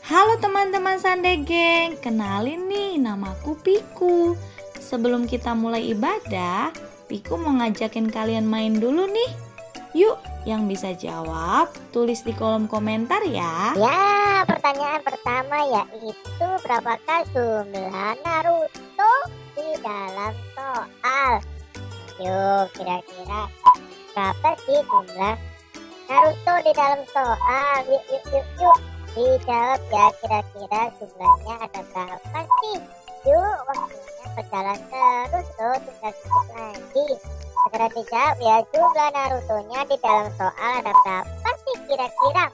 Halo teman-teman Sande Geng, kenalin nih namaku Piku. Sebelum kita mulai ibadah, Piku mau ngajakin kalian main dulu nih. Yuk, yang bisa jawab tulis di kolom komentar ya. Ya, pertanyaan pertama yaitu berapakah jumlah Naruto di dalam soal? Yuk, kira-kira berapa sih jumlah Naruto di dalam soal? Yuk. Dijawab ya, kira-kira jumlahnya ada berapa sih? Yuk, waktunya berjalan terus loh, tinggal sedikit lagi. Segera dijawab ya, jumlah Naruto-nya di dalam soal ada berapa sih kira-kira?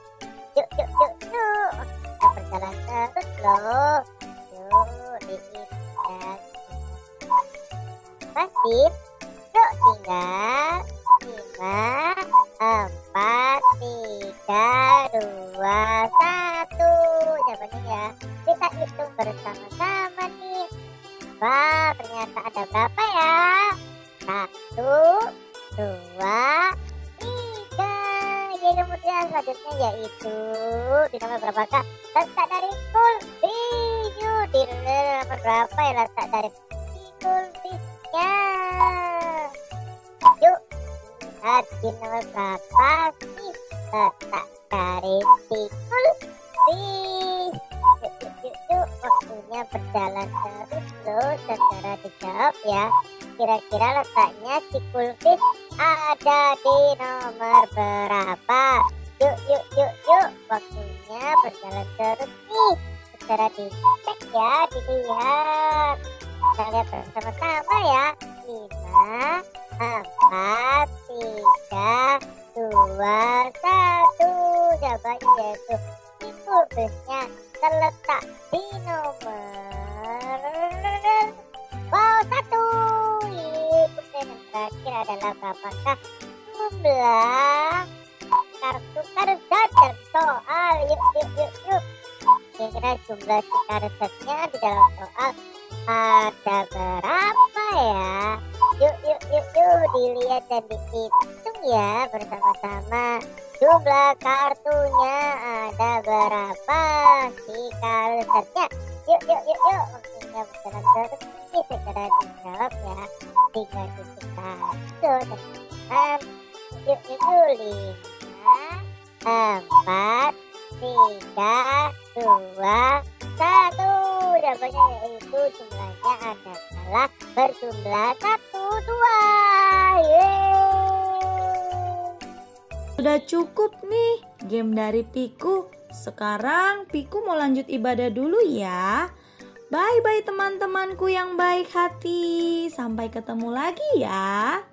Yuk. Kita berjalan terus loh. Yuk, dihitung. Masih? Yuk, tinggal 5, 4, 3, 2, 1. Jawabannya ya, kita hitung bersama-sama nih. Wah, ternyata ada berapa ya? 1, 2, 3. Ya, kemudian selanjutnya yaitu di nomor berapakah? Letak dari kulfinya. Di nomor berapa ya letak dari kulfinya? Yuk, lihat di nomor berapa sih letak dari kulfi. Yuk, waktunya berjalan terus loh. Segera dijawab ya, kira-kira letaknya si kulfish ada di nomor berapa? Yuk, waktunya berjalan terus nih. Segera dicek ya, dilihat. Kita lihat bersama-sama ya. 5, 4, 3, 2, 1. Jawabannya yaitu si kulfishnya terletak di nomor 1. Kemudian yang terakhir adalah berapakah jumlah kartu karsat soal? Yuk. Kira-kira jumlah karsatnya di dalam soal ada berapa ya? Yuk, dilihat dan dihitung ya bersama-sama. Jumlah kartunya ada berapa si karsatnya? Yuk. Waktunya berjalan terus. Segera dijawab ya. 3 titik 1 dan 6. Yuk. 5, 4, 3, 2, 1. Jawabannya yaitu jumlahnya adalah berjumlah 1, 2. Sudah cukup nih game dari Piku. Sekarang Piku mau lanjut ibadah dulu ya. Bye teman-temanku yang baik hati. Sampai ketemu lagi ya.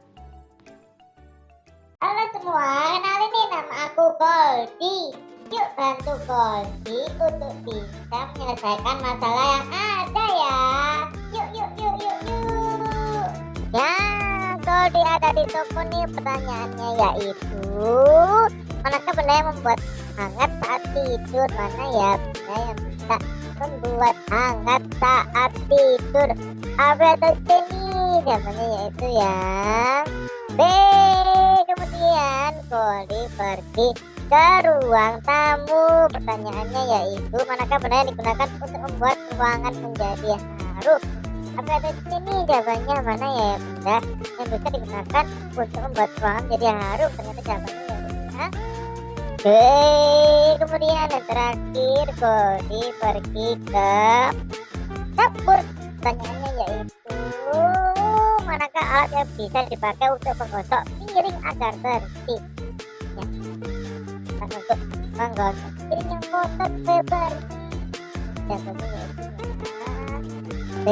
Halo semua, kenalin nih nama aku Goldie. Yuk bantu Goldie untuk bisa menyelesaikan masalah yang ada ya. Yuk. Ya, Goldie ada di toko nih. Pertanyaannya yaitu, manakah benda yang membuat hangat saat tidur? Mana ya benda yang bisa membuat hangat saat tidur? Apa atau C nih? Jawabannya yaitu yang B. Kemudian Goldie pergi ke ruang tamu. Pertanyaannya yaitu, manakah benda yang digunakan untuk membuat ruangan menjadi harum? Apa ada di sini? Jawabannya mana ya benda yang bisa digunakan untuk membuat ruangan menjadi harum? Ternyata jawabannya ya B. Kemudian yang terakhir Goldie pergi ke dapur. Pertanyaannya yaitu, manakah alat yang bisa dipakai untuk menggosok piring agar bersih? Ya, untuk menggosok piring yang kotor bersih. Jawabannya yaitu B.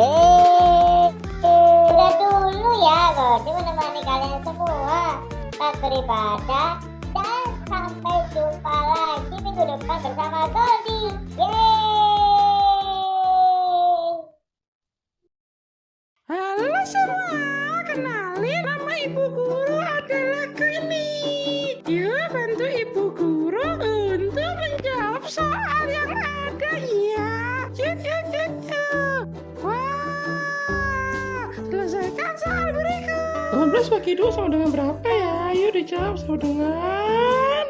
Udah dulu ya, Goldie menemani kalian semua saat beribadah, dan sampai jumpa lagi minggu depan bersama Goldie. Halo semua, kenalin nama ibu guru adalah Geni. Yuk bantu ibu guru untuk menjawab soal yang ada ya. Yuk. Wah, selesaikan soal berikut. 18 bagi 2 sama dengan berapa ya? Ayo dijawab sama dengan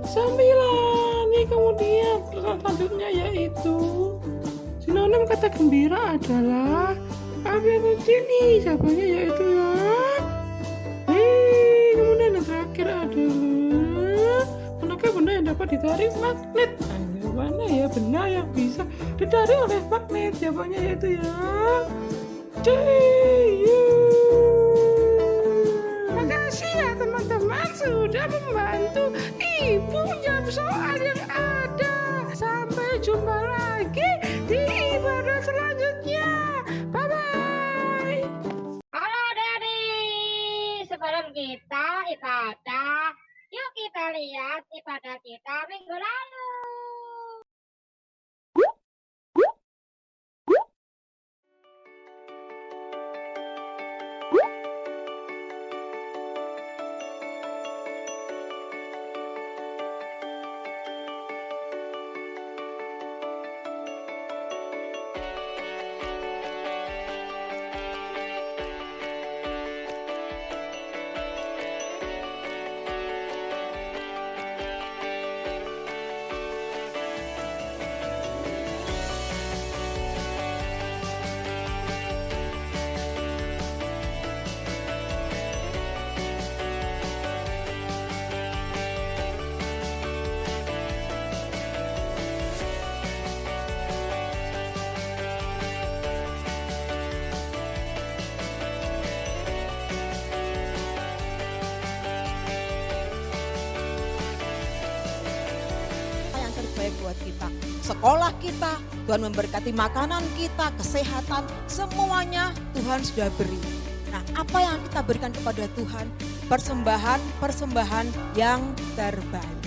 9. Nih kemudian selanjutnya yaitu sinonim kata gembira adalah api nih, jawabannya yaitu ya. Kemudian yang terakhir adalah manakah benda yang dapat ditarik magnet? Mana ya benda yang bisa ditarik oleh magnet? Jawabannya yaitu ya. Makasih ya teman-teman sudah membantu ibu menjawab soal yang ada. Sampai jumpa lagi di ibadah selanjutnya. Bye-bye. Halo Daddy, sebelum kita ibadah, yuk kita lihat ibadah kita minggu lalu. Baik buat kita, sekolah kita, Tuhan memberkati makanan kita, kesehatan, semuanya Tuhan sudah beri. Nah, apa yang kita berikan kepada Tuhan? Persembahan yang terbaik.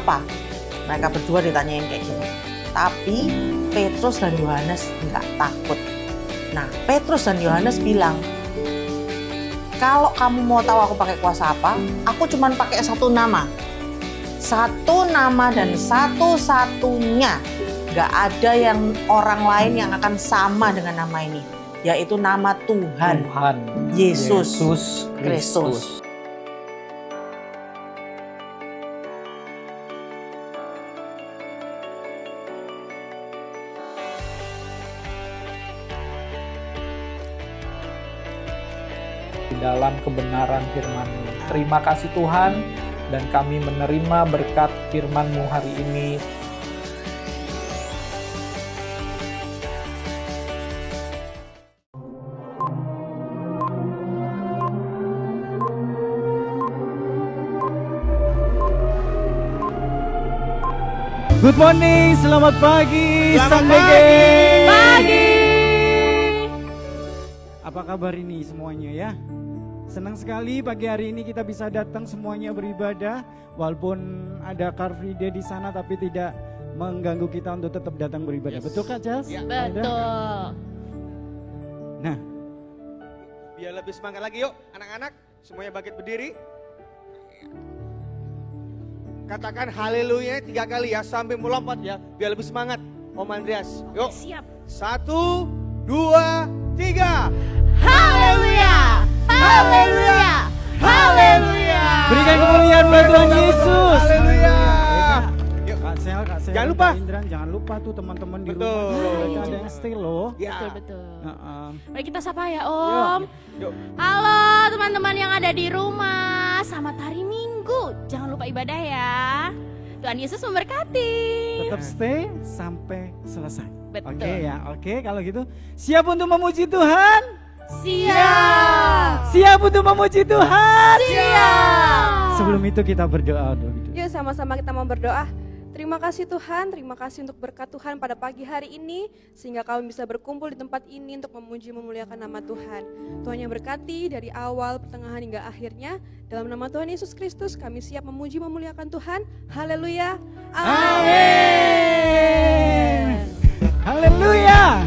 Apa? Mereka berdua ditanyain kayak gini. Tapi Petrus dan Yohanes nggak takut. Nah, Petrus dan Yohanes bilang, kalau kamu mau tahu aku pakai kuasa apa, aku cuma pakai satu nama. Satu nama dan satu-satunya. Nggak ada yang orang lain yang akan sama dengan nama ini. Yaitu nama Tuhan Yesus Kristus. Dalam kebenaran firman-Mu. Terima kasih Tuhan, dan kami menerima berkat firman-Mu hari ini. Good morning, selamat pagi, pagi. Apa kabar ini semuanya ya? Senang sekali pagi hari ini kita bisa datang semuanya beribadah, walaupun ada Car Free Day di sana tapi tidak mengganggu kita untuk tetap datang beribadah. Yes. Betul Kak Jas? Ya. Betul. Nah, biar lebih semangat lagi yuk anak-anak, semuanya bangkit berdiri. Katakan haleluya 3 kali ya sambil melompat ya, biar lebih semangat. Om Andreas, yuk. Siap. 1, 2, 3. Haleluya. Haleluya. Haleluya. berikan kemuliaan buat Tuhan Yesus. Haleluya. Yuk Kak Sel, jangan lupa. Indran, jangan lupa tuh teman-teman di rumah. Ada yang stay loh. Ya. Betul. Mari kita sapa ya Om. Yuk. Halo teman-teman yang ada di rumah. Selamat hari Minggu. Jangan lupa ibadah ya. Tuhan Yesus memberkati. Tetap stay sampai selesai. Betul. Oke ya, oke kalau gitu. Siap untuk memuji Tuhan? Siap. Siap untuk memuji Tuhan? Siap. Sebelum itu kita berdoa dulu. Yuk sama-sama kita mau berdoa. Terima kasih Tuhan, terima kasih untuk berkat Tuhan pada pagi hari ini, sehingga kami bisa berkumpul di tempat ini untuk memuji memuliakan nama Tuhan. Tuhan yang berkati dari awal, pertengahan hingga akhirnya. Dalam nama Tuhan Yesus Kristus kami siap memuji memuliakan Tuhan. Haleluya. Amin. Haleluya.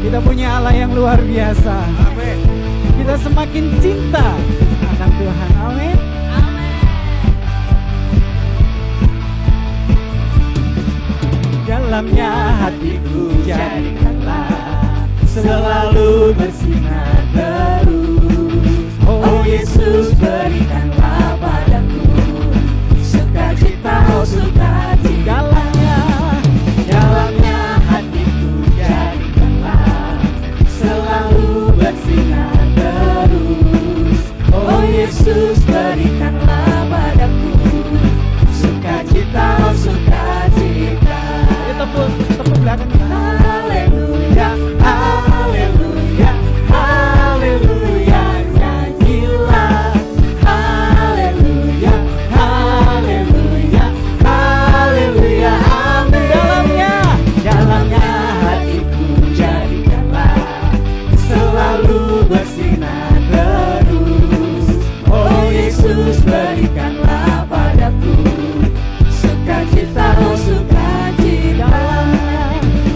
Kita punya Allah yang luar biasa. Amin. Kita semakin cinta akan Tuhan. Amin. dalamnya hatiku jadikanlah selalu bersinar terus. Oh Yesus, berikanlah padaku sukacita, oh sukacita. Dalamnya hatiku jadikanlah selalu bersinar terus. Oh Yesus, berikanlah padaku sukacita, oh sukacita. Tepuk belakang. Haleluya, haleluya, haleluya, nyanyilah. Haleluya, haleluya, haleluya, amin. Dalamnya hatiku jadikanlah selalu bersinar terus. Oh Yesus, berikanlah padaku sukacita, oh sukacita.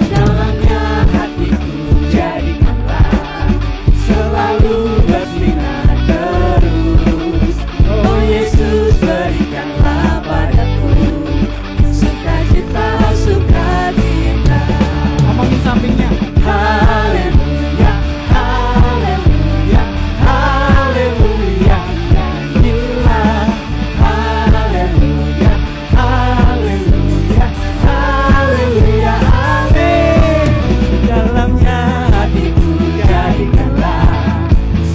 Dalamnya hatiku jadikanlah selalu bersinar terus. Oh Yesus, berikanlah padaku sukacita, oh sukacita. Ngomongin sampingnya. Haleluya, haleluya, haleluya, nyanyilah. Haleluya, haleluya, haleluya, amin. Dalamnya hatiku jadikanlah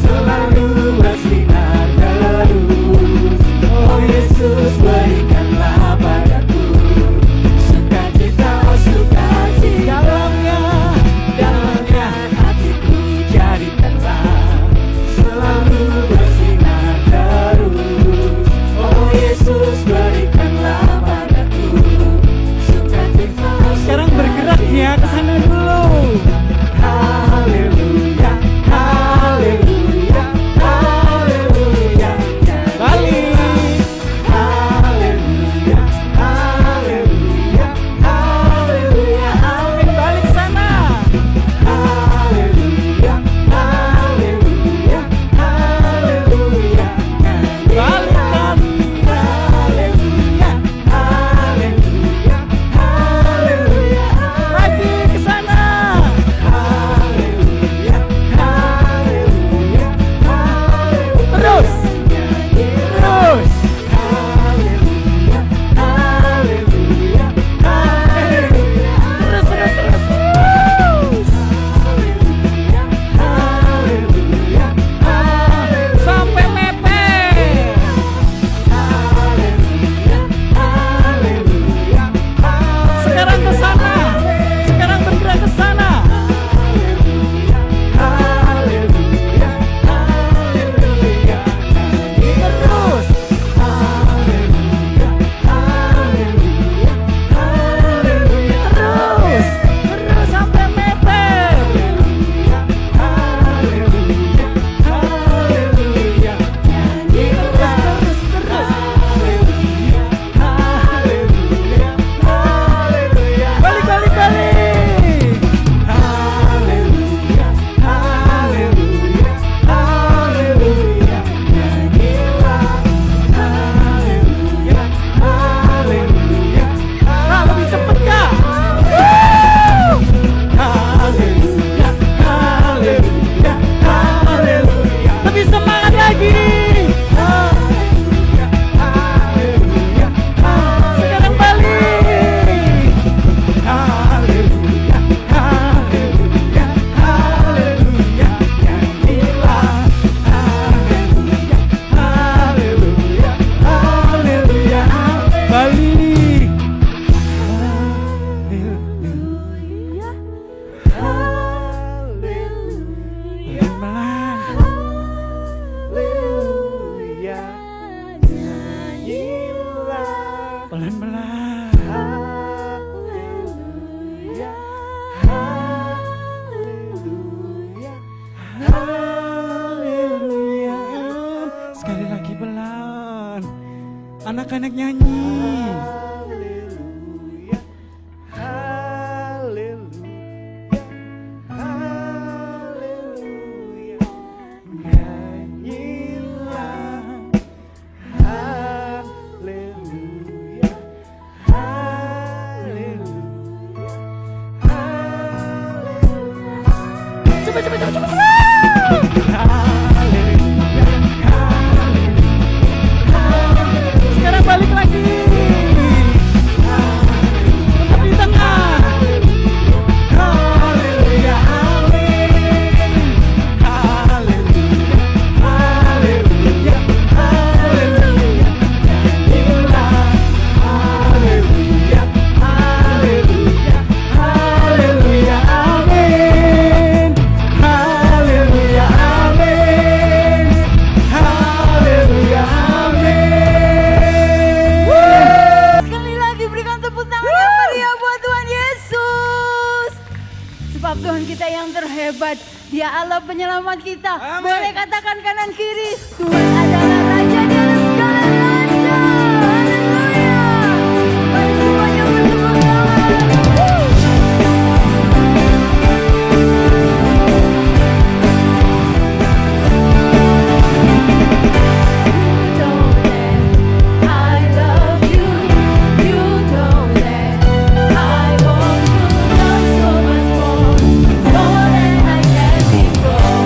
selalu bersinar terus. Oh Yesus, berikanlah padaku sukacita, oh sukacita. Dalamnya hatiku jadikanlah selalu bersinar terus. Oh Yesus, berikanlah padaku sukacita, oh sekarang bergerak ya ke sana dulu. Haleluya, haleluya, haleluya, balik. Haleluya, haleluya, haleluya, amin. Balik sana. Haleluya, haleluya, haleluya, balik lagi. Haleluya, haleluya, haleluya, lagi ke sana. Haleluya, haleluya, haleluya, terus. Haleluya, haleluya, haleluya, terus. Haleluya, haleluya, haleluya, sampai mepet. Haleluya, haleluya, sekarang ke sana. Sekarang bergerak ke sana. Haleluya, haleluya, terus. Haleluya, haleluya, haleluya, terus sampai mepet. Haleluya, haleluya, nyanyi terus. Haleluya, haleluya, haleluya, balik. Haleluya, haleluya, haleluya, nyanyilah. Haleluya, haleluya, lebih cepet kak. Haleluya, haleluya, haleluya, lebih semangat lagi. Haleluya, haleluya, sekarang balik. Haleluya, haleluya, haleluya, nyanyilah. Haleluya, haleluya, haleluya, balik. Haleluya, haleluya, haleluya, nyanyilah. Pelan-pelan. Haleluya, haleluya, haleluya. Sekali lagi pelan. Anak-anak nyanyi. Haleluya, haleluya, haleluya, nyanyilah. Haleluya, haleluya, penyelamat kita. Boleh katakan kanan kiri, Tuhan adalah Raja di atas segala raja. Haleluya. Mari semuanya bertepuk tangan. More than I can before.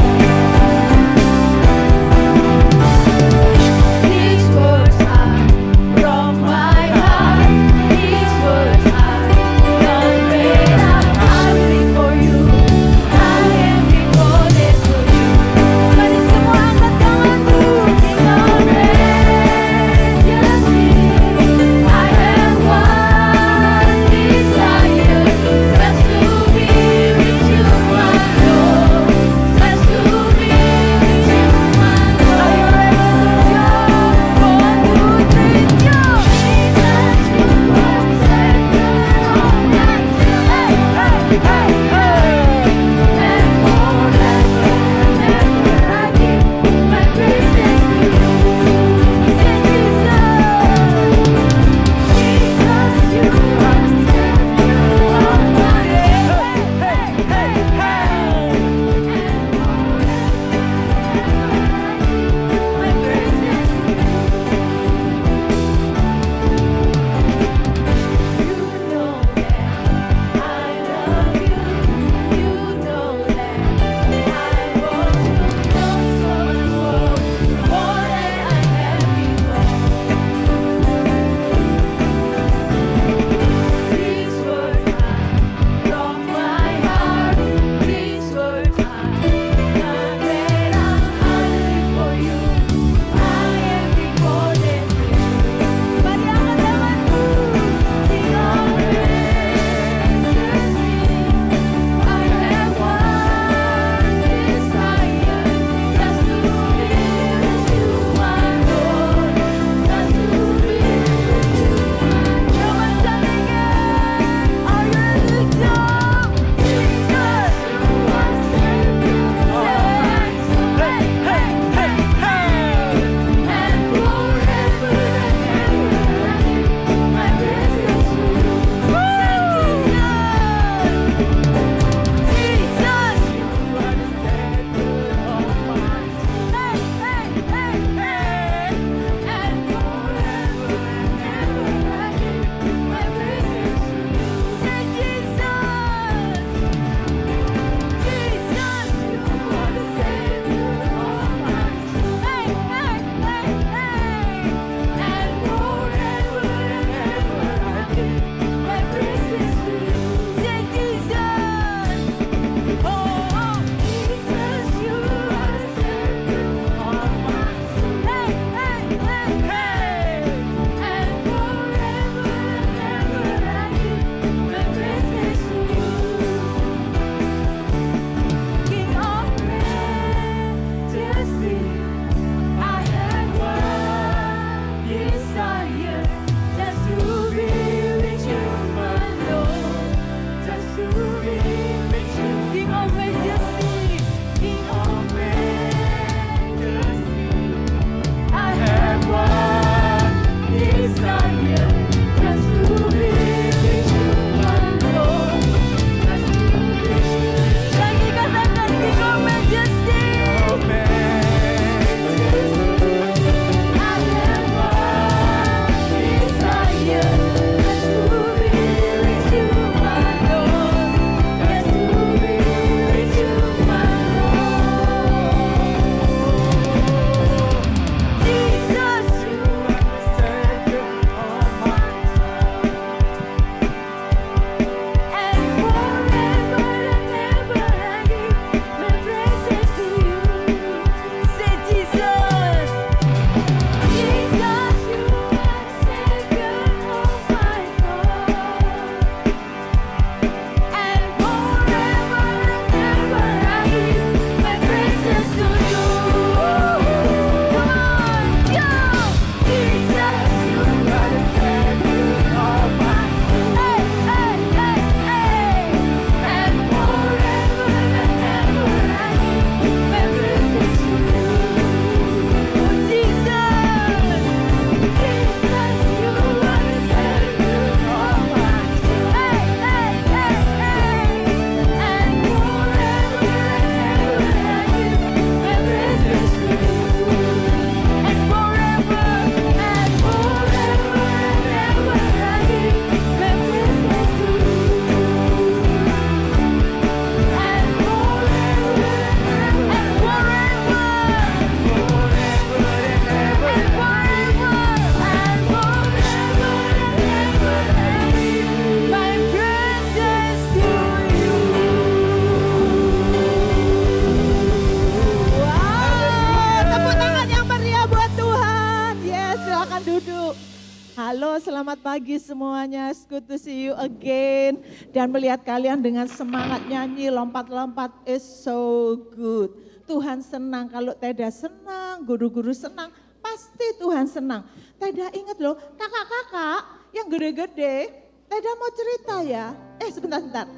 Halo, selamat pagi semuanya. It's good to see you again. Dan melihat kalian dengan semangat nyanyi, lompat-lompat is so good. Tuhan senang, kalau Teda senang, guru-guru senang, pasti Tuhan senang. Teda ingat loh, kakak-kakak yang gede-gede, Teda mau cerita ya. Sebentar.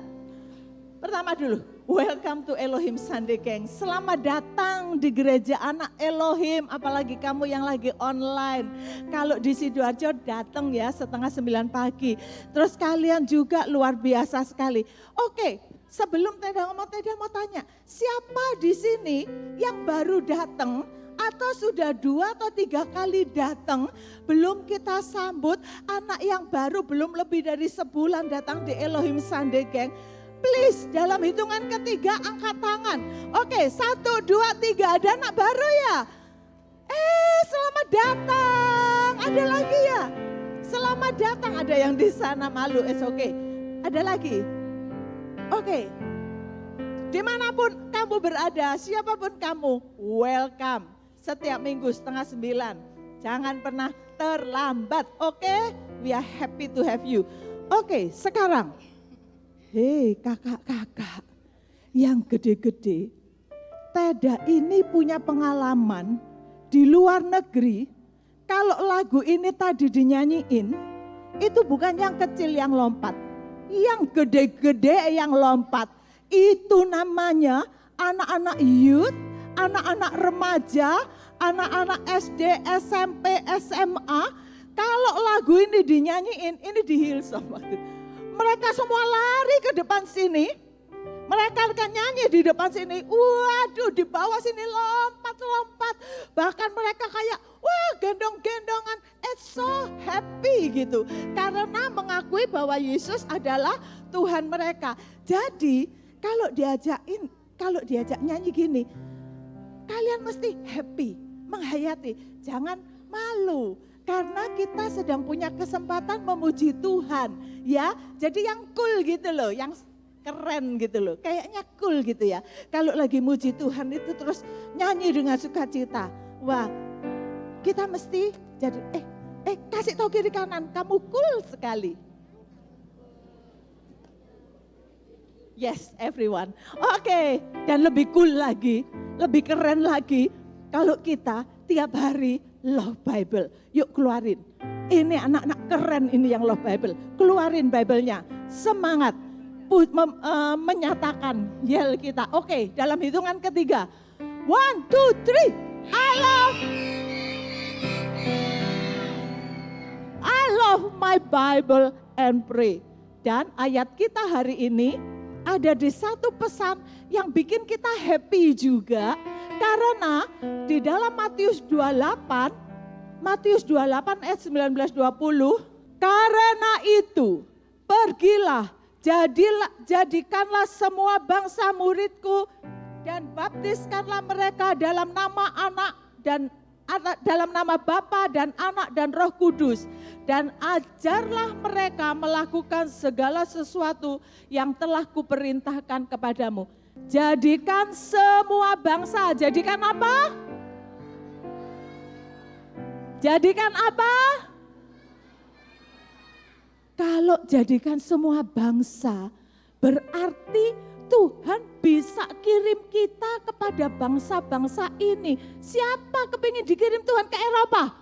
Pertama dulu, welcome to Elohim Sunday Gang. Selamat datang di gereja anak Elohim, apalagi kamu yang lagi online. Kalau di Sidoarjo datang ya 8:30 pagi. Terus kalian juga luar biasa sekali. Oke, sebelum Teda ngomong, Teda mau tanya, siapa di sini yang baru datang atau sudah 2 atau 3 kali datang, belum kita sambut anak yang baru belum lebih dari sebulan datang di Elohim Sunday Gang? Please, dalam hitungan ketiga angkat tangan. Oke, 1, 2, 3, ada anak baru ya? Selamat datang. Ada lagi ya? Selamat datang, ada yang di sana malu, oke. Ada lagi? Oke. Dimanapun kamu berada, siapapun kamu, welcome. Setiap minggu 8:30. Jangan pernah terlambat, oke? We are happy to have you. Oke, sekarang. Hei kakak-kakak yang gede-gede, Teda ini punya pengalaman di luar negeri. Kalau lagu ini tadi dinyanyiin, itu bukan yang kecil yang lompat, yang gede-gede yang lompat. Itu namanya anak-anak youth, anak-anak remaja, anak-anak SD, SMP, SMA. Kalau lagu ini dinyanyiin, ini di Hillsong waktu itu. Mereka semua lari ke depan sini. Mereka akan nyanyi di depan sini. Waduh, di bawah sini lompat-lompat. Bahkan mereka kayak, wah gendong-gendongan. It's so happy gitu. Karena mengakui bahwa Yesus adalah Tuhan mereka. Jadi kalau diajak nyanyi gini, kalian mesti happy, menghayati. Jangan malu. Karena kita sedang punya kesempatan memuji Tuhan, ya. Jadi yang cool gitu loh, yang keren gitu loh. Kayaknya cool gitu ya. Kalau lagi muji Tuhan itu terus nyanyi dengan sukacita. Wah, kita mesti jadi kasih tahu kiri kanan, kamu cool sekali. Yes, everyone. Oke, dan lebih cool lagi, lebih keren lagi kalau kita tiap hari Love Bible. Yuk keluarin. Ini anak-anak keren ini yang Love Bible. Keluarin Bible-nya. Semangat. Menyatakan yel kita. Oke, dalam hitungan ketiga. 1, 2, 3. I love my Bible and pray. Dan ayat kita hari ini ada di satu pesan yang bikin kita happy juga. Karena di dalam Matius 28 ayat 19-20, karena itu pergilah, jadikanlah semua bangsa muridku dan baptiskanlah mereka dalam nama Bapa dan Anak dan Roh Kudus, dan ajarlah mereka melakukan segala sesuatu yang telah kuperintahkan kepadamu. Jadikan semua bangsa, jadikan apa? Jadikan apa? Kalau jadikan semua bangsa, berarti Tuhan bisa kirim kita kepada bangsa-bangsa ini. Siapa kepingin dikirim Tuhan ke Eropa?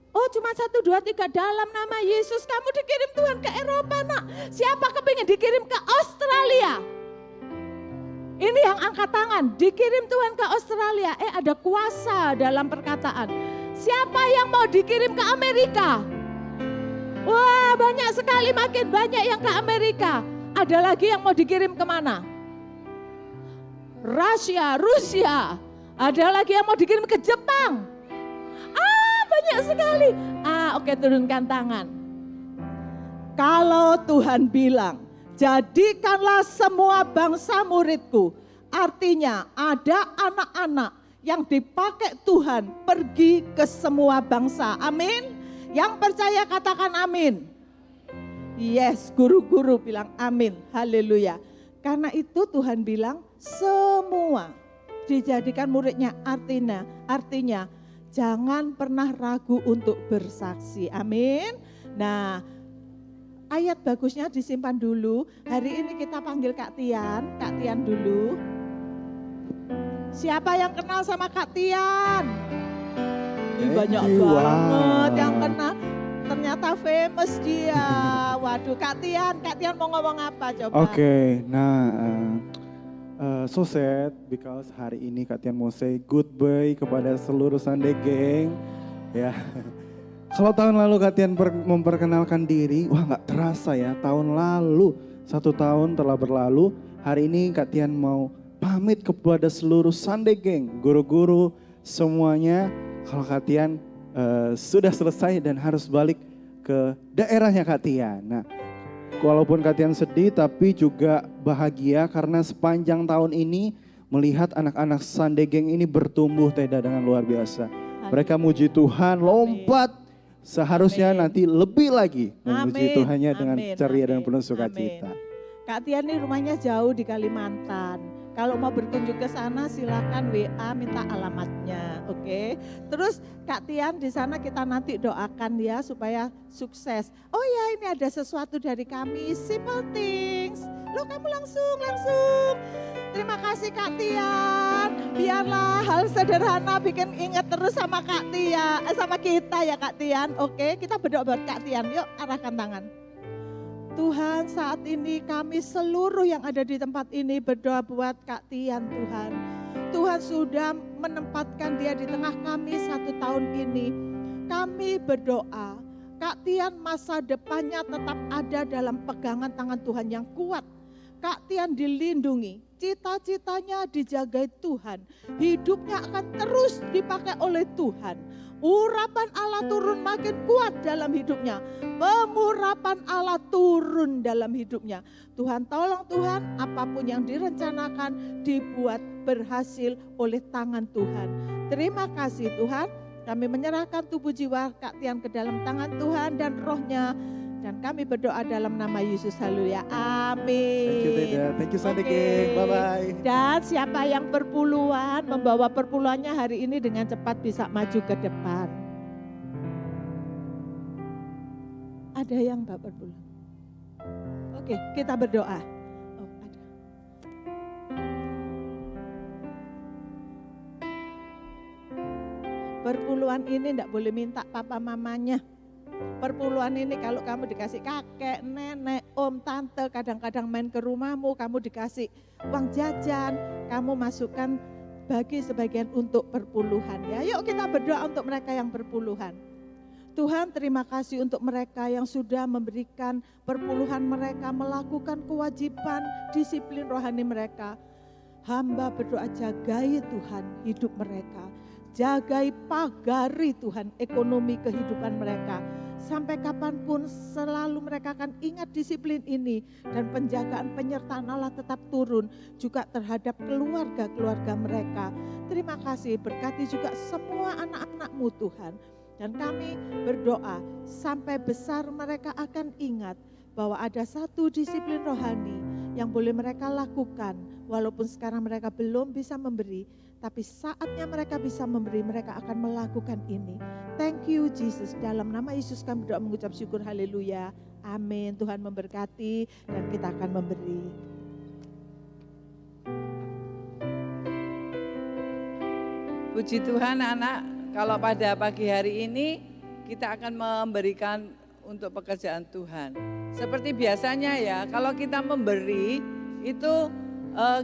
Oh cuma 1, 2, 3 dalam nama Yesus kamu dikirim Tuhan ke Eropa nak. Siapa kepingin dikirim ke Australia? Ini yang angkat tangan, dikirim Tuhan ke Australia. Ada kuasa dalam perkataan. Siapa yang mau dikirim ke Amerika? Wah banyak sekali, makin banyak yang ke Amerika. Ada lagi yang mau dikirim kemana? Rusia. Ada lagi yang mau dikirim ke Jepang. Banyak sekali. Oke, turunkan tangan. Kalau Tuhan bilang, jadikanlah semua bangsa muridku. Artinya ada anak-anak yang dipakai Tuhan pergi ke semua bangsa. Amin. Yang percaya katakan amin. Yes, guru-guru bilang amin. Haleluya. Karena itu Tuhan bilang semua dijadikan muridnya, artinya Jangan pernah ragu untuk bersaksi. Amin. Nah, ayat bagusnya disimpan dulu. Hari ini kita panggil Kak Tian dulu. Siapa yang kenal sama Kak Tian? Banyak banget yang kenal. Ternyata famous dia. Waduh, Kak Tian mau ngomong apa coba? Oke, nah so sad because hari ini Kak Tian mau say goodbye kepada seluruh Sunday Gang. Ya, kalau tahun lalu Kak Tian memperkenalkan diri, wah nggak terasa ya, tahun lalu 1 tahun telah berlalu. Hari ini Kak Tian mau pamit kepada seluruh Sunday Gang, guru-guru semuanya. Kalau Kak Tian sudah selesai dan harus balik ke daerahnya Kak Tian. Nah, walaupun Kak Tian sedih tapi juga bahagia karena sepanjang tahun ini melihat anak-anak Sunday Gang ini bertumbuh Teda dengan luar biasa. Mereka muji Tuhan, lompat. Seharusnya nanti lebih lagi memuji Tuhannya dengan ceria dan penuh sukacita. Kak Tian ini rumahnya jauh di Kalimantan. Kalau mau berkunjung ke sana silakan WA minta alamatnya, oke? Terus Kak Tian di sana kita nanti doakan ya supaya sukses. Oh ya, ini ada sesuatu dari kami, simple things. Loh, kamu langsung. Terima kasih Kak Tian. Biarlah hal sederhana bikin ingat terus sama Kak Tian, sama kita ya Kak Tian. Oke, kita berdoa buat Kak Tian. Yuk, arahkan tangan. Tuhan, saat ini kami seluruh yang ada di tempat ini berdoa buat Kak Tian Tuhan. Tuhan sudah menempatkan dia di tengah kami 1 tahun ini. Kami berdoa, Kak Tian masa depannya tetap ada dalam pegangan tangan Tuhan yang kuat. Kak Tian dilindungi, cita-citanya dijagai Tuhan. Hidupnya akan terus dipakai oleh Tuhan. Urapan Allah turun makin kuat dalam hidupnya. Pengurapan Allah turun dalam hidupnya. Tuhan tolong Tuhan, apapun yang direncanakan dibuat berhasil oleh tangan Tuhan. Terima kasih Tuhan. Kami menyerahkan tubuh jiwa Kak Tian ke dalam tangan Tuhan dan rohnya. Dan kami berdoa dalam nama Yesus. Haleluya. Amin. Thank you Teda. Thank you Sunday Gang. Bye-bye. Dan siapa yang perpuluhan, membawa perpuluhannya hari ini dengan cepat bisa maju ke depan. Ada yang bawa perpuluhan? Oke, kita berdoa. Oh, ada. Perpuluhan ini enggak boleh minta papa mamanya. Perpuluhan ini kalau kamu dikasih kakek, nenek, om, tante, kadang-kadang main ke rumahmu, kamu dikasih uang jajan, kamu masukkan bagi sebagian untuk perpuluhan ya. Yuk kita berdoa untuk mereka yang perpuluhan. Tuhan, terima kasih untuk mereka yang sudah memberikan perpuluhan mereka, melakukan kewajiban disiplin rohani mereka. Hamba berdoa jagai Tuhan hidup mereka. Jagai, pagari Tuhan ekonomi kehidupan mereka. Sampai kapanpun selalu mereka akan ingat disiplin ini. Dan penjagaan penyertaan Allah tetap turun juga terhadap keluarga-keluarga mereka. Terima kasih, berkati juga semua anak-anak-Mu Tuhan. Dan kami berdoa sampai besar mereka akan ingat bahwa ada satu disiplin rohani yang boleh mereka lakukan. Walaupun sekarang mereka belum bisa memberi, tapi saatnya mereka bisa memberi, mereka akan melakukan ini. Thank you Jesus. Dalam nama Yesus kami berdoa mengucap syukur. Haleluya. Amin. Tuhan memberkati dan kita akan memberi. Puji Tuhan anak, kalau pada pagi hari ini kita akan memberikan untuk pekerjaan Tuhan. Seperti biasanya ya, kalau kita memberi itu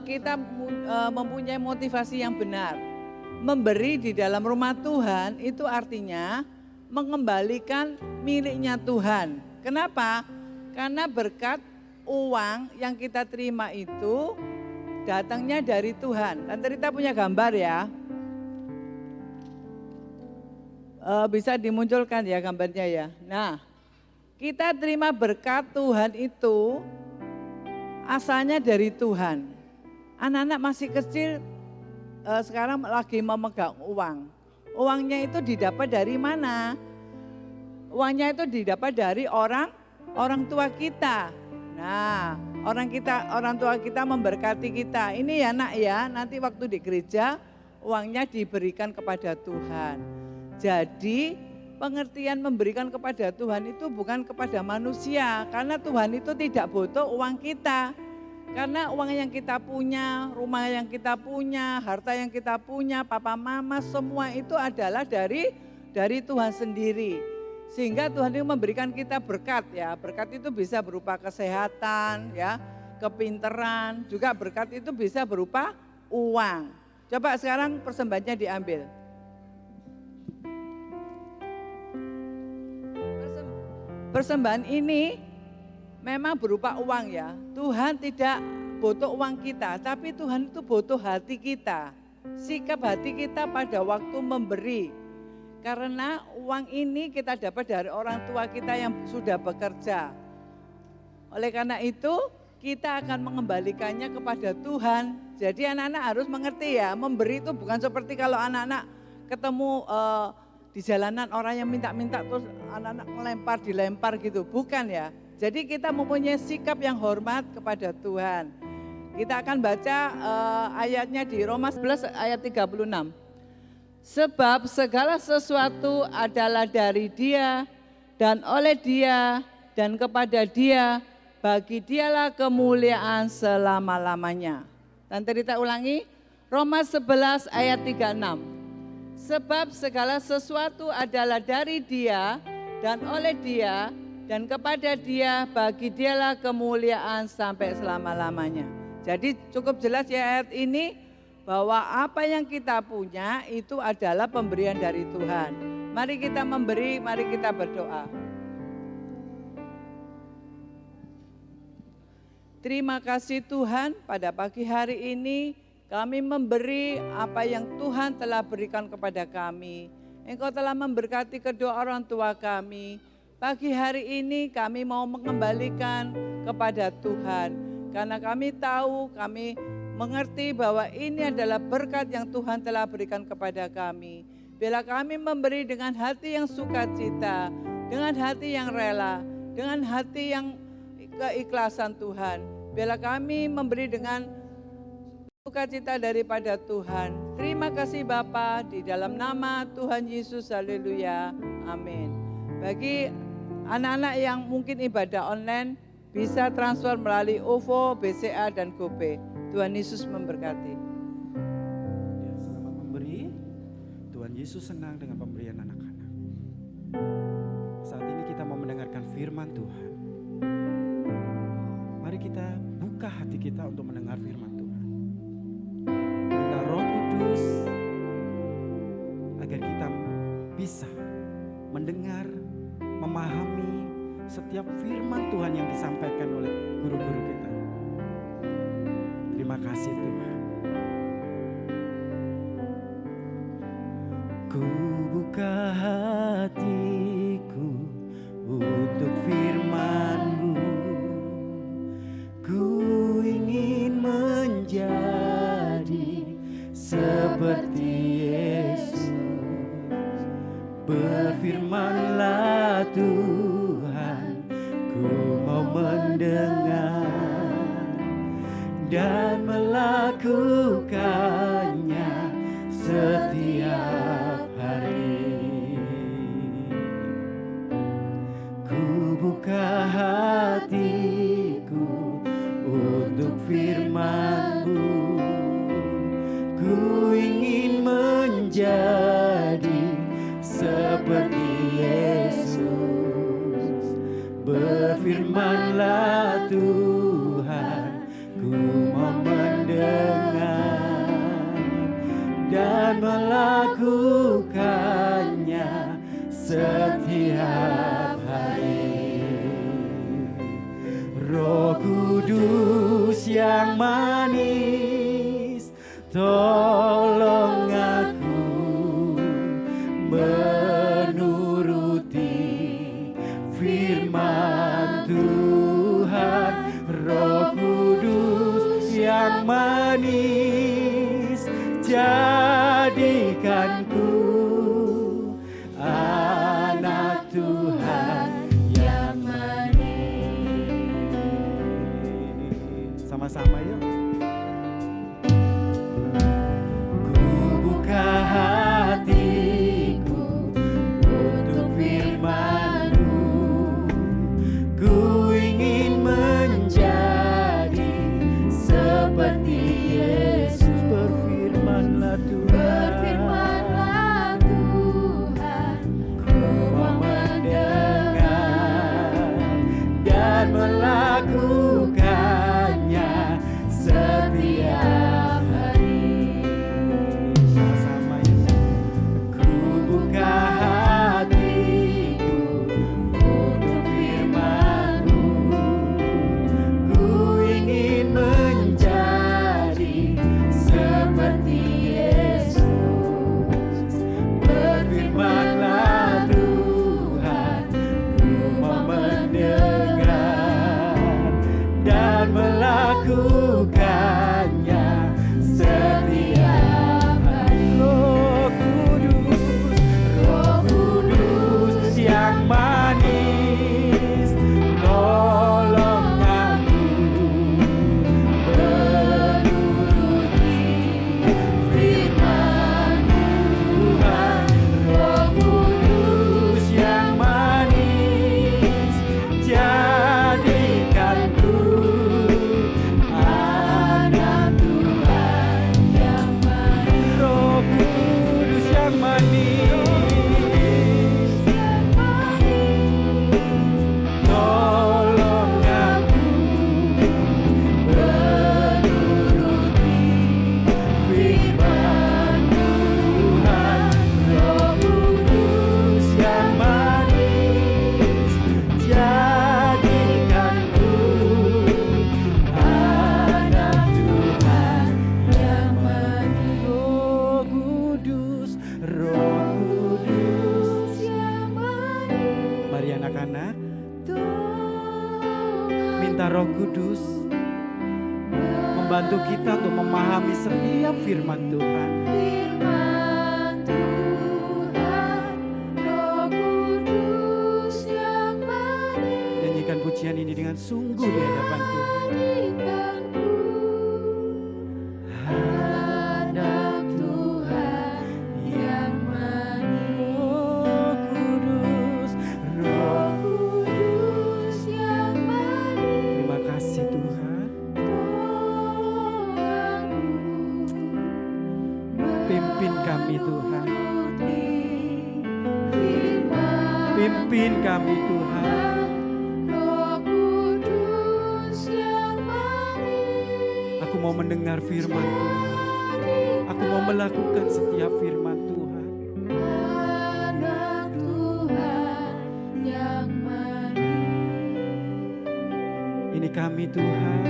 kita mempunyai motivasi yang benar. Memberi di dalam rumah Tuhan itu artinya mengembalikan miliknya Tuhan. Kenapa? Karena berkat uang yang kita terima itu datangnya dari Tuhan. Tante Rita punya gambar ya. Bisa dimunculkan ya gambarnya ya. Nah, kita terima berkat Tuhan itu asalnya dari Tuhan. Anak-anak masih kecil sekarang lagi memegang uang. Uangnya itu didapat dari mana? Uangnya itu didapat dari orang tua kita. Nah, orang tua kita memberkati kita. Ini ya nak ya, nanti waktu di gereja uangnya diberikan kepada Tuhan. Jadi pengertian memberikan kepada Tuhan itu bukan kepada manusia, karena Tuhan itu tidak butuh uang kita. Karena uang yang kita punya, rumah yang kita punya, harta yang kita punya, papa mama semua itu adalah dari Tuhan sendiri. Sehingga Tuhan itu memberikan kita berkat ya. Berkat itu bisa berupa kesehatan ya, kepinteran, juga berkat itu bisa berupa uang. Coba sekarang persembahannya diambil. Persembahan ini memang berupa uang ya. Tuhan tidak butuh uang kita, tapi Tuhan itu butuh hati kita. Sikap hati kita pada waktu memberi. Karena uang ini kita dapat dari orang tua kita yang sudah bekerja. Oleh karena itu kita akan mengembalikannya kepada Tuhan. Jadi anak-anak harus mengerti ya, memberi itu bukan seperti kalau anak-anak ketemu di jalanan orang yang minta-minta terus anak-anak dilempar gitu, bukan ya. Jadi kita mempunyai sikap yang hormat kepada Tuhan. Kita akan baca ayatnya di Roma 11 ayat 36. Sebab segala sesuatu adalah dari Dia dan oleh Dia dan kepada Dia, bagi Dialah kemuliaan selama-lamanya. Dan kita ulangi, Roma 11 ayat 36. Sebab segala sesuatu adalah dari Dia dan oleh Dia dan kepada Dia, bagi Dialah kemuliaan sampai selama-lamanya. Jadi cukup jelas ya ayat ini bahwa apa yang kita punya itu adalah pemberian dari Tuhan. Mari kita memberi, mari kita berdoa. Terima kasih Tuhan, pada pagi hari ini kami memberi apa yang Tuhan telah berikan kepada kami. Engkau telah memberkati kedua orang tua kami. Pagi hari ini kami mau mengembalikan kepada Tuhan. Karena kami tahu, kami mengerti bahwa ini adalah berkat yang Tuhan telah berikan kepada kami. Bila kami memberi dengan hati yang sukacita, dengan hati yang rela, dengan hati yang keikhlasan Tuhan. Bila kami memberi dengan sukacita daripada Tuhan. Terima kasih Bapa, di dalam nama Tuhan Yesus, haleluya, amin. Bagi anak-anak yang mungkin ibadah online, bisa transfer melalui OVO, BCA, dan GoPay. Tuhan Yesus memberkati. Ya, selamat memberi. Tuhan Yesus senang dengan pemberian anak-anak. Saat ini kita mau mendengarkan firman Tuhan. Mari kita buka hati kita untuk mendengar firman Tuhan. Minta Roh Kudus agar kita bisa mendengar, memahami setiap firman Tuhan yang disampaikan oleh guru-guru kita. Terima kasih Tuhan. Ku buka hatiku untuk firman-Mu. Ku ingin menjadi seperti Yesus. Berfirmanlah Tuhan, ku mau mendengar dan melakukannya setiap hari. Ku buka hatiku untuk firman-Mu. Ku ingin menjadi seperti Yesus. Berfirmanlah Tuhan, ku mau mendengar dan melakukannya setiap hari. Roh Kudus yang manis, tolong aku menuruti firman Tuhan. Roh Kudus yang manis, jadikanku anak Tuhan yang manis. Sama-sama yuk. anak-anak. Minta Roh Kudus membantu kita untuk memahami setiap firman Tuhan. Nyanyikan pujian ini dengan sungguh di hadapan Tuhan. Anak Tuhan yang manis, Roh Kudus yang manis. Terima kasih Tuhan. Pimpin kami Tuhan. Pimpin kami Tuhan. Aku mau mendengar firman Tuhan. Aku mau melakukan setiap firman Tuhan. Anak Tuhan yang manis. Ini kami Tuhan.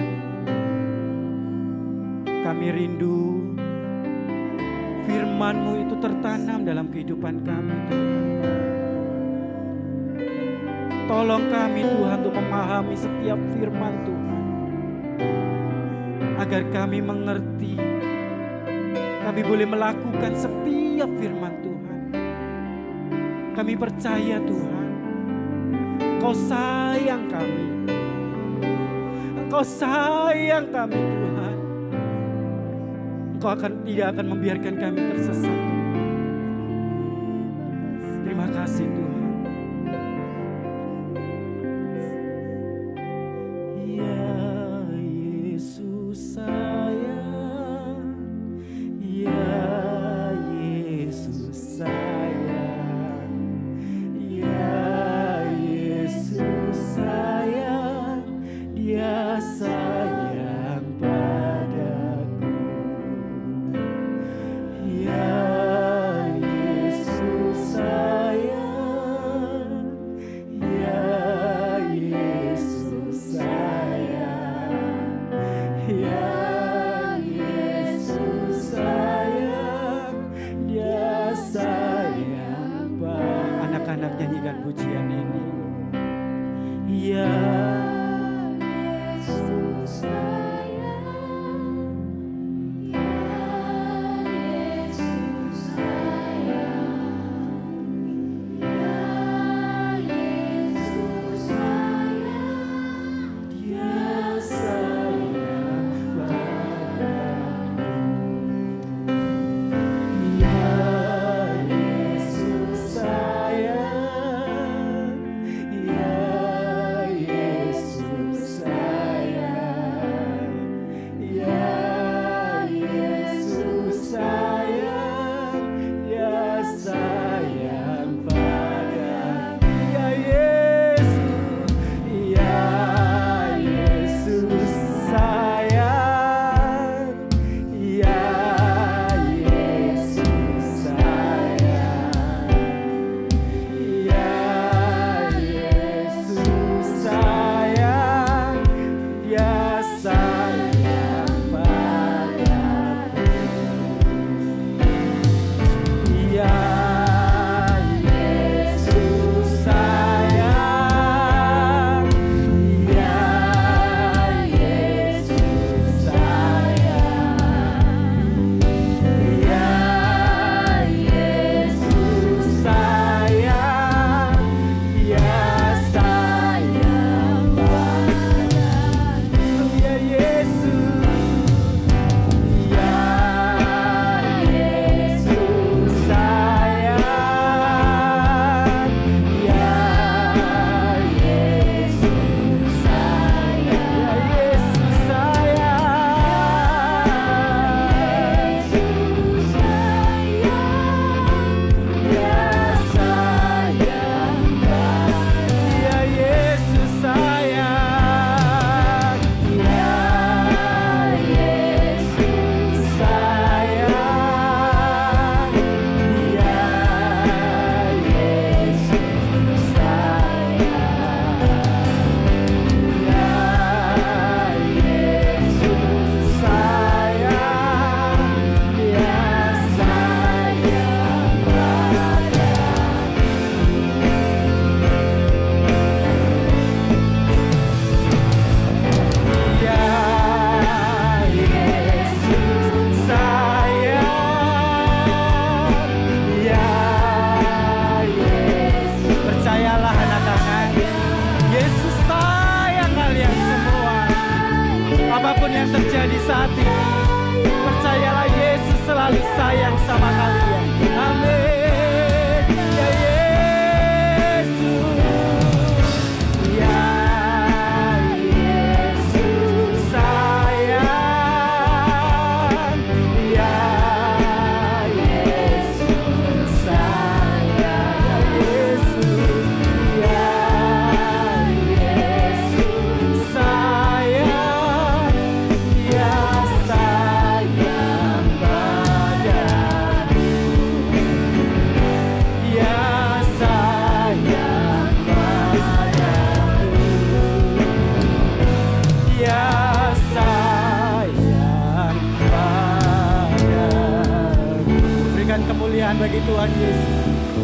Kami rindu firman-Mu itu tertanam dalam kehidupan kami Tuhan. Tolong kami Tuhan untuk memahami setiap firman Tuhan. Agar kami mengerti, kami boleh melakukan setiap firman Tuhan. Kami percaya Tuhan, Engkau sayang kami. Engkau sayang kami Tuhan. Engkau tidak akan membiarkan kami tersesat. Terima kasih Tuhan. Anak-anak nyanyikan pujian ini. Ya Yesus sayang, ya Yesus sayang, ya Yesus sayang, Dia sayang padaku. Ya Yesus sayang, apapun yang terjadi saat ini, percayalah Yesus selalu sayang sama kalian. Amin. Ya Yesus, ya Yesus sayang, ya Yesus sayang, ya Yesus, ya Yesus sayang, ya sayang padaku, ya sayang padaku, ya sayang padaku. Berikan kemuliaan bagi Tuhan Yesus.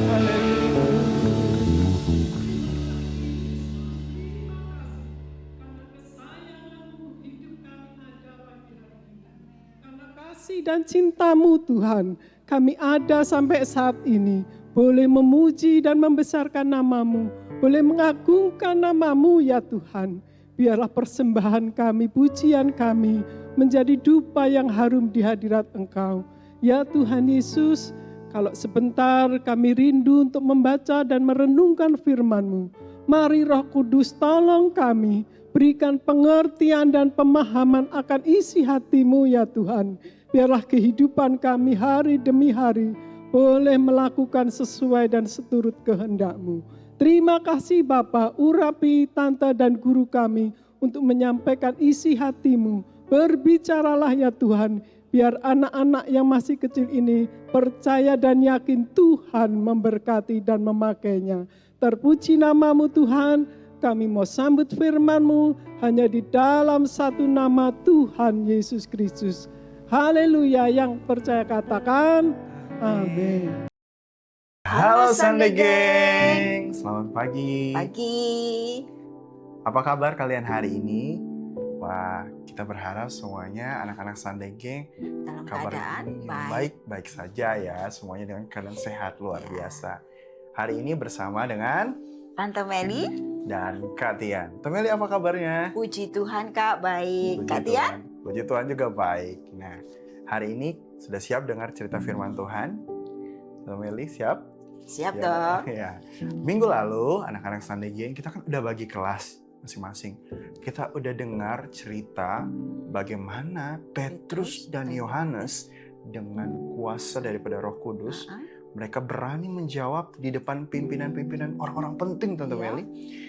Haleluya. Kasih dan cinta-Mu Tuhan, kami ada sampai saat ini, boleh memuji dan membesarkan nama-Mu, boleh mengagungkan nama-Mu ya Tuhan. Biarlah persembahan kami, pujian kami menjadi dupa yang harum di hadirat Engkau. Ya Tuhan Yesus, kalau sebentar kami rindu untuk membaca dan merenungkan firman-Mu, mari Roh Kudus tolong kami, berikan pengertian dan pemahaman akan isi hati-Mu ya Tuhan. Biarlah kehidupan kami hari demi hari boleh melakukan sesuai dan seturut kehendak-Mu. Terima kasih Bapa, urapi tante dan guru kami untuk menyampaikan isi hati-Mu. Berbicaralah ya Tuhan, biar anak-anak yang masih kecil ini percaya dan yakin Tuhan memberkati dan memakainya. Terpuji nama-Mu Tuhan, kami mau sambut firman-Mu hanya di dalam satu nama Tuhan Yesus Kristus. Haleluya, yang percaya katakan amin. Halo Sunday Gang, selamat pagi. Apa kabar kalian hari ini? Wah, kita berharap semuanya anak-anak Sunday Gang dalam kabar keadaan ini baik. baik saja ya, semuanya dengan keadaan sehat luar biasa. Hari ini bersama dengan Tante Meli dan Kak Tian. Tante Meli apa kabarnya? Puji Tuhan Kak, baik. Kak Tian? Puji Tuhan juga baik. Nah, hari ini sudah siap dengar cerita firman Tuhan? Tante Meli siap? Siap dong. Ya. Minggu lalu anak-anak Sunday Gang kita kan udah bagi kelas masing-masing. Kita udah dengar cerita bagaimana Petrus dan Yohanes dengan kuasa daripada Roh Kudus mereka berani menjawab di depan pimpinan-pimpinan orang-orang penting Tante Meli.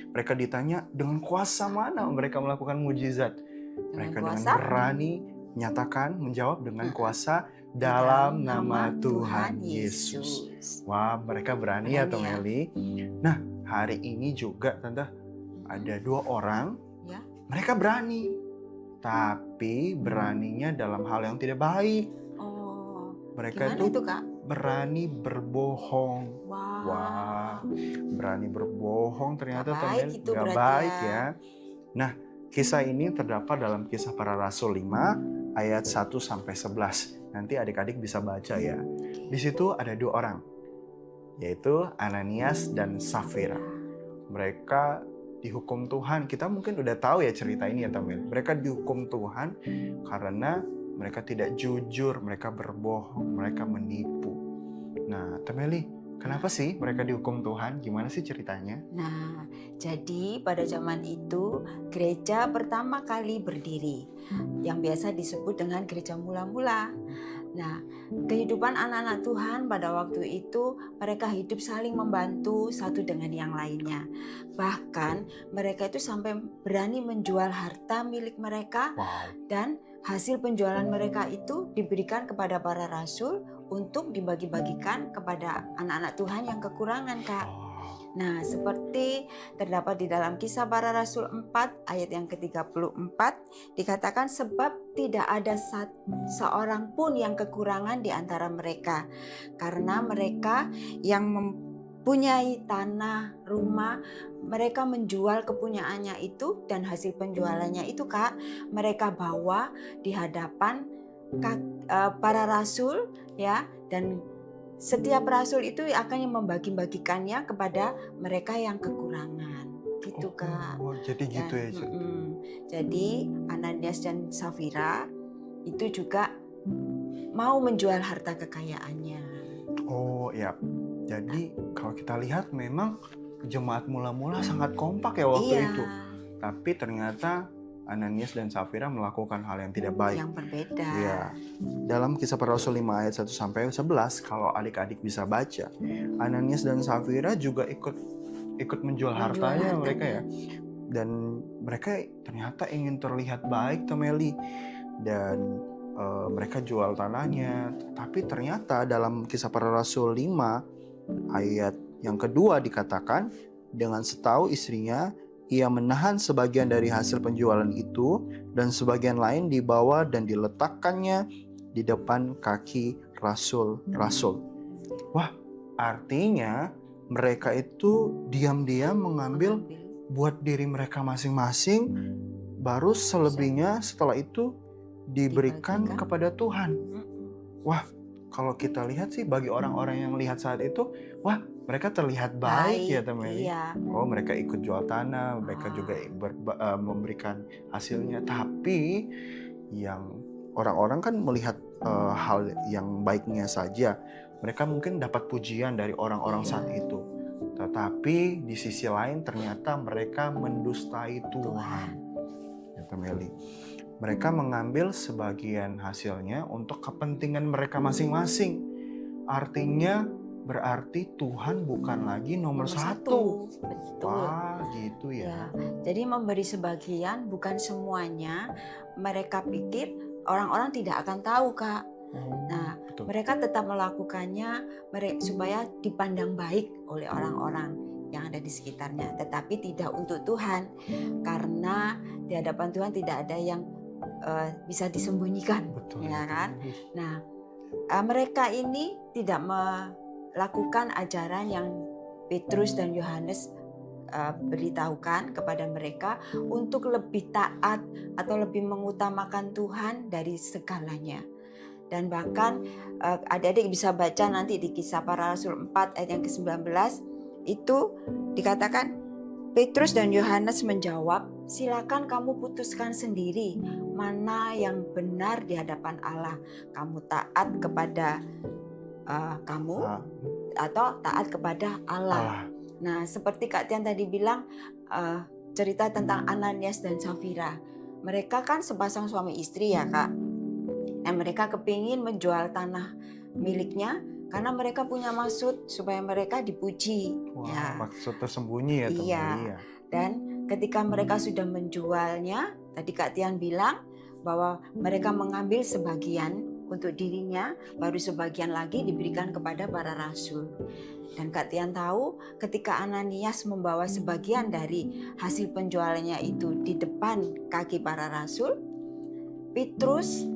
Mereka ditanya dengan kuasa mana mereka melakukan mujizat. Mereka dengan berani menyatakan menjawab dengan kuasa dalam nama Tuhan Yesus. Wah, mereka berani ya Tante Meli. Nah, hari ini juga Tante ada 2 orang. Ya. Mereka berani. Tapi beraninya dalam hal yang tidak baik. Oh. Mereka Gimana itu Kak? berani berbohong. Wah, berani berbohong ternyata teman itu gak berarti baik ya. ya. Nah, kisah ini terdapat dalam Kisah Para Rasul 5 ayat 1 sampai 11. Nanti adik-adik bisa baca ya. Di situ ada 2 orang, yaitu Ananias dan Safira. Mereka dihukum Tuhan. Kita mungkin udah tahu ya cerita ini ya teman. Mereka dihukum Tuhan karena mereka tidak jujur, mereka berbohong, mereka menipu. Nah, Temeli, kenapa sih mereka dihukum Tuhan? Gimana sih ceritanya? Nah, jadi pada zaman itu gereja pertama kali berdiri yang biasa disebut dengan gereja mula-mula. Nah, kehidupan anak-anak Tuhan pada waktu itu mereka hidup saling membantu satu dengan yang lainnya. Bahkan mereka itu sampai berani menjual harta milik mereka dan hasil penjualan mereka itu diberikan kepada para rasul untuk dibagi-bagikan kepada anak-anak Tuhan yang kekurangan, Kak. Nah, seperti terdapat di dalam Kisah Para Rasul 4 ayat yang ke-34 dikatakan sebab tidak ada seorang pun yang kekurangan di antara mereka karena mereka yang mempunyai tanah, rumah, mereka menjual kepunyaannya itu dan hasil penjualannya itu Kak, mereka bawa di hadapan para rasul ya, dan setiap rasul itu akan membagi-bagikannya kepada mereka yang kekurangan. gitu Kak. Oh, jadi gitu ya. Jadi Ananias dan Safira itu juga mau menjual harta kekayaannya. Oh ya, jadi kalau kita lihat memang jemaat mula-mula sangat kompak ya waktu itu. Tapi ternyata Ananias dan Safira melakukan hal yang tidak baik. Yang berbeda. Ya, dalam Kisah Para Rasul 5 ayat 1 sampai 11, kalau adik-adik bisa baca, Ananias dan Safira juga ikut menjual hartanya mereka ya. Dan mereka ternyata ingin terlihat baik, Temeli. Dan mereka jual tanahnya. Tapi ternyata dalam Kisah Para Rasul 5 ayat yang kedua dikatakan, dengan setahu istrinya, ia menahan sebagian dari hasil penjualan itu dan sebagian lain dibawa dan diletakkannya di depan kaki rasul-rasul. Wah, artinya mereka itu diam-diam mengambil buat diri mereka masing-masing, baru selebihnya setelah itu diberikan kepada Tuhan. Wah, kalau kita lihat sih bagi orang-orang yang lihat saat itu, wah mereka terlihat baik ya Temeli. Iya. Oh, mereka ikut jual tanah, mereka juga memberikan hasilnya. Tapi yang orang-orang kan melihat hal yang baiknya saja. Mereka mungkin dapat pujian dari orang-orang saat itu. Tetapi di sisi lain ternyata mereka mendustai Tuhan. Ya Temeli. Mereka mengambil sebagian hasilnya untuk kepentingan mereka masing-masing. Artinya berarti Tuhan bukan lagi nomor satu. Betul. Wah, gitu ya. Jadi memberi sebagian bukan semuanya. Mereka pikir orang-orang tidak akan tahu Kak. Nah, mereka tetap melakukannya supaya dipandang baik oleh orang-orang yang ada di sekitarnya. Tetapi tidak untuk Tuhan. Karena di hadapan Tuhan tidak ada yang bisa disembunyikan. Betul, ya kan? Nah, mereka ini tidak melakukan ajaran yang Petrus dan Yohanes beritahukan kepada mereka untuk lebih taat atau lebih mengutamakan Tuhan dari segalanya. Dan bahkan adik-adik bisa baca nanti di Kisah Para Rasul 4 ayat yang ke-19 itu dikatakan Petrus dan Yohanes menjawab, silakan kamu putuskan sendiri mana yang benar di hadapan Allah. Kamu taat kepada kamu atau taat kepada Allah. Nah, seperti Kak Tian tadi bilang, cerita tentang Ananias dan Safira. Mereka kan sepasang suami istri ya Kak. Dan mereka kepingin menjual tanah miliknya karena mereka punya maksud supaya mereka dipuji. Wah, maksud tersembunyi ya Temeli. Iya. Dan ketika mereka sudah menjualnya, tadi Kak Tian bilang bahwa mereka mengambil sebagian untuk dirinya, baru sebagian lagi diberikan kepada para rasul. Dan Kak Tian tahu ketika Ananias membawa sebagian dari hasil penjualannya itu di depan kaki para rasul,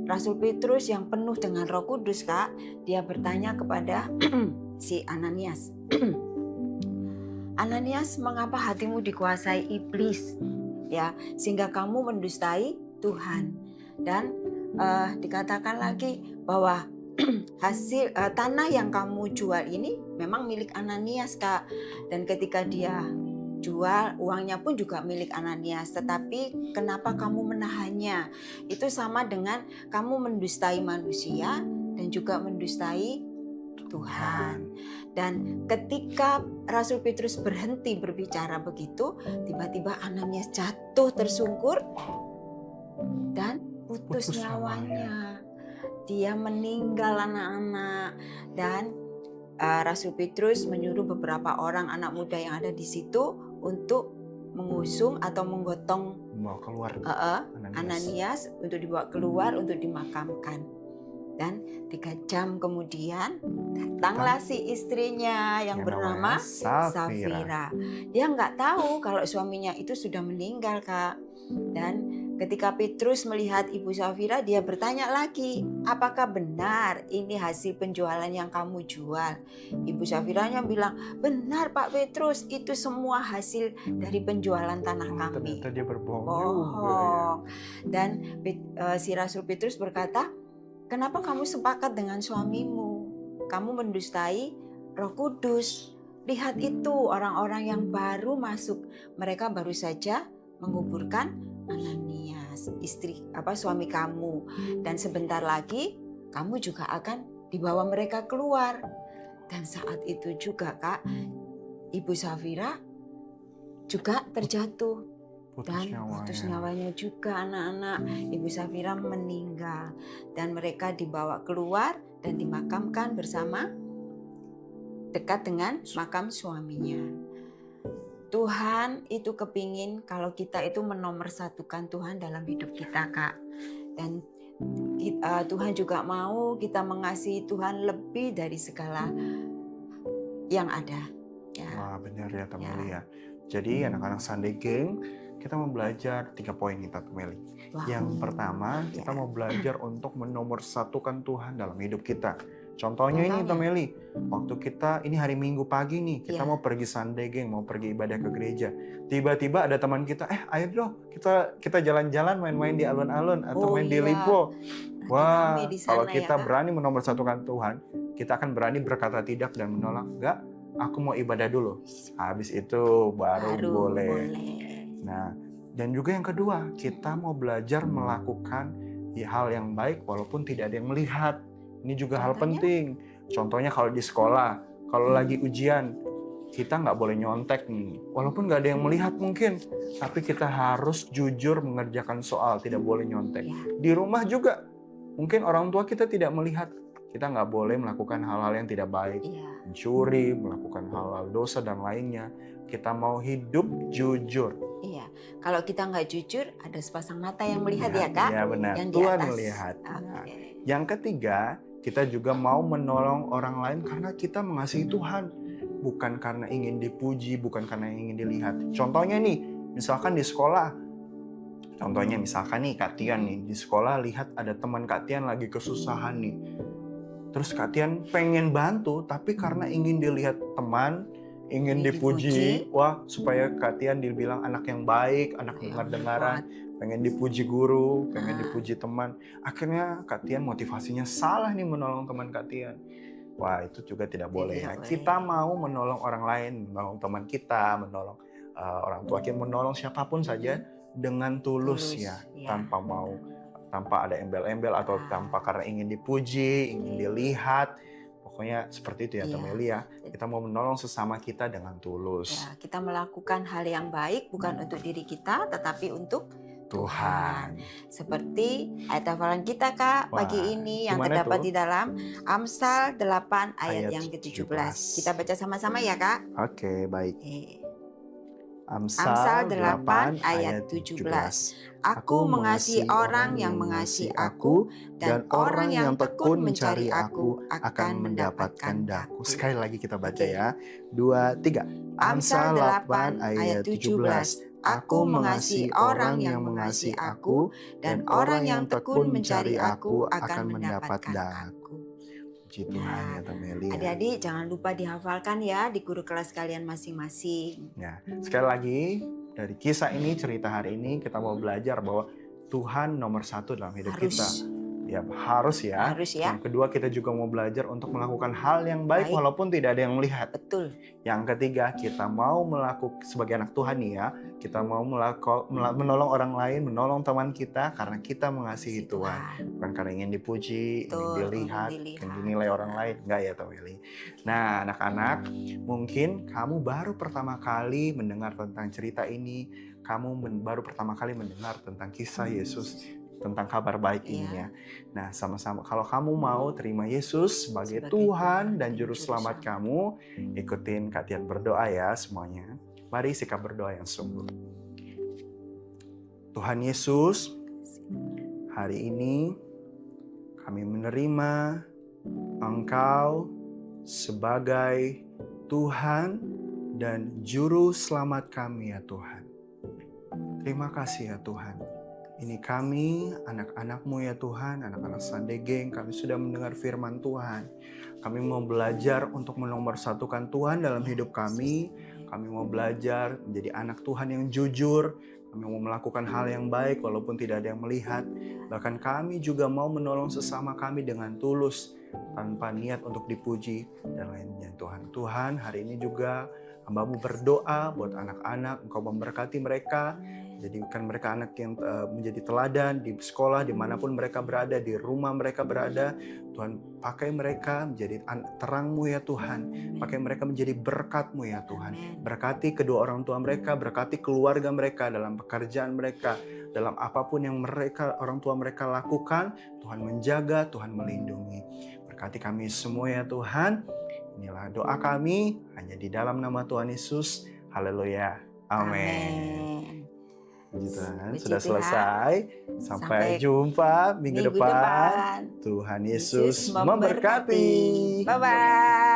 Rasul Petrus yang penuh dengan Roh Kudus Kak, dia bertanya kepada si Ananias, Ananias, mengapa hatimu dikuasai iblis, ya, sehingga kamu mendustai Tuhan? Dan dikatakan lagi bahwa hasil tanah yang kamu jual ini memang milik Ananias Kak, dan ketika dia jual, uangnya pun juga milik Ananias. Tetapi kenapa kamu menahannya? Itu sama dengan kamu mendustai manusia dan juga mendustai Tuhan. Dan ketika Rasul Petrus berhenti berbicara begitu, tiba-tiba Ananias jatuh tersungkur dan putus nyawanya. Dia meninggal anak-anak. Dan Rasul Petrus menyuruh beberapa orang anak muda yang ada di situ untuk mengusung atau menggotong keluar Ananias untuk dibawa keluar untuk dimakamkan. Dan 3 jam kemudian datanglah si istrinya yang bernama Safira. Dia nggak tahu kalau suaminya itu sudah meninggal Kak. Dan ketika Petrus melihat Ibu Safira, dia bertanya lagi, apakah benar ini hasil penjualan yang kamu jual? Ibu Safiranya bilang, benar Pak Petrus, itu semua hasil dari penjualan tanah kami. Ternyata dia berbohong juga ya. Dan si Rasul Petrus berkata, kenapa kamu sepakat dengan suamimu? Kamu mendustai Roh Kudus. Lihat itu orang-orang yang baru masuk, mereka baru saja menguburkan Ananias, suami kamu, dan sebentar lagi kamu juga akan dibawa mereka keluar. Dan saat itu juga Kak, Ibu Safira juga terjatuh dan putus nyawanya juga anak-anak. Ibu Safira meninggal dan mereka dibawa keluar dan dimakamkan bersama dekat dengan makam suaminya. Tuhan itu kepingin kalau kita itu menomorsatukan Tuhan dalam hidup kita Kak. Dan Tuhan juga mau kita mengasihi Tuhan lebih dari segala yang ada. Ya. Wah benar ya Tante Meli ya. Jadi anak-anak Sunday Gang, kita mau belajar 3 poin nih Tante Meli. Wow. Yang pertama, kita mau belajar untuk menomorsatukan Tuhan dalam hidup kita. Contohnya ini Tante Meli, waktu kita ini hari Minggu pagi nih, kita mau pergi Sunday Gang, mau pergi ibadah ke gereja. Tiba-tiba ada teman kita, ayo dong kita jalan-jalan main-main di alun-alun atau main di Lipo. Wah, kalau kita berani menomorsatukan Tuhan, kita akan berani berkata tidak dan menolak. Enggak, aku mau ibadah dulu. Habis itu baru boleh. Nah, dan juga yang kedua, kita mau belajar melakukan hal yang baik walaupun tidak ada yang melihat. Ini juga hal penting. Contohnya kalau di sekolah, kalau lagi ujian, kita nggak boleh nyontek nih. Walaupun nggak ada yang melihat mungkin, tapi kita harus jujur mengerjakan soal, tidak boleh nyontek. Di rumah juga, mungkin orang tua kita tidak melihat, kita nggak boleh melakukan hal-hal yang tidak baik. Mencuri, melakukan hal-hal dosa dan lainnya. Kita mau hidup jujur. Iya, kalau kita nggak jujur, ada sepasang mata yang melihat ya Kak? Iya benar, yang Tuhan di atas. melihat. Nah, yang ketiga, kita juga mau menolong orang lain karena kita mengasihi Tuhan. Bukan karena ingin dipuji, bukan karena ingin dilihat. Contohnya nih, misalkan di sekolah. Contohnya misalkan nih Kak Tian nih, di sekolah lihat ada teman Kak Tian lagi kesusahan nih. Terus Kak Tian pengen bantu, tapi karena ingin dilihat teman, ingin dipuji, wah supaya Kak Tian dibilang anak yang baik, anak dengar-dengaran, pengen dipuji guru, pengen dipuji teman. Akhirnya Kak Tian motivasinya salah nih menolong teman Kak Tian. Wah itu juga tidak boleh ya. Kita mau menolong orang lain, menolong teman kita, menolong orang tua kita, menolong siapapun saja dengan tulus ya, tanpa ada embel-embel atau tanpa karena ingin dipuji, ingin dilihat. Pokoknya seperti itu ya Tante Meli ya. Kita mau menolong sesama kita dengan tulus. Ya, kita melakukan hal yang baik bukan untuk diri kita tetapi untuk Tuhan. Seperti ayat hafalan kita Kak pagi ini yang terdapat di dalam Amsal 8 ayat yang ke-17. Kita baca sama-sama ya Kak. Oke, baik. Amsal 8 ayat 17. Aku mengasihi orang yang mengasihi aku, dan orang yang tekun mencari aku akan mendapatkan daku. Sekali lagi kita baca ya. 2, 3. Amsal 8 ayat 17. Aku mengasihi orang yang mengasihi aku, dan orang yang tekun mencari aku akan mendapatkan aku. Puji Tuhan ya Tante Meli. Adik-adik jangan lupa dihafalkan ya di guru kelas kalian masing-masing. Ya, sekali lagi dari kisah ini, cerita hari ini kita mau belajar bahwa Tuhan nomor 1 dalam hidup kita. Ya harus ya. Yang kedua kita juga mau belajar untuk melakukan hal yang baik walaupun tidak ada yang melihat. Betul. Yang ketiga kita mau melakukan sebagai anak Tuhan nih ya, kita mau menolong orang lain, menolong teman kita karena kita mengasihi Tuhan. Bukan karena ingin dipuji, ingin dilihat, ingin dinilai orang lain. Enggak ya Tante Meli. Nah anak-anak, mungkin kamu baru pertama kali mendengar tentang cerita ini, kamu baru pertama kali mendengar tentang kisah Yesus, tentang kabar baik ini ya. Nah sama-sama kalau kamu mau terima Yesus sebagai Tuhan dan Juru Selamat kamu, ikutin Kak Tian berdoa ya semuanya. Mari sikap berdoa yang sungguh. Tuhan Yesus, hari ini kami menerima Engkau sebagai Tuhan dan Juru Selamat kami ya Tuhan. Terima kasih ya Tuhan. Ini kami, anak-anak-Mu ya Tuhan, anak-anak Sunday Gang, kami sudah mendengar firman Tuhan. Kami mau belajar untuk menomorsatukan Tuhan dalam hidup kami. Kami mau belajar menjadi anak Tuhan yang jujur. Kami mau melakukan hal yang baik walaupun tidak ada yang melihat. Bahkan kami juga mau menolong sesama kami dengan tulus. tanpa niat untuk dipuji dan lainnya Tuhan. Tuhan, hari ini juga hamba-Mu berdoa buat anak-anak, Engkau memberkati mereka, jadikan mereka anak yang menjadi teladan di sekolah, dimanapun mereka berada, di rumah mereka berada. Tuhan, pakai mereka menjadi terang-Mu ya Tuhan, pakai mereka menjadi berkat-Mu ya Tuhan. Berkati kedua orang tua mereka, berkati keluarga mereka dalam pekerjaan mereka, dalam apapun yang orang tua mereka lakukan. Tuhan menjaga, Tuhan melindungi. Berkati kami semua ya Tuhan. Inilah doa kami hanya di dalam nama Tuhan Yesus. Haleluya. Amin. Puji Tuhan, sudah selesai. Sampai jumpa minggu depan. Tuhan Yesus memberkati. Bye-bye.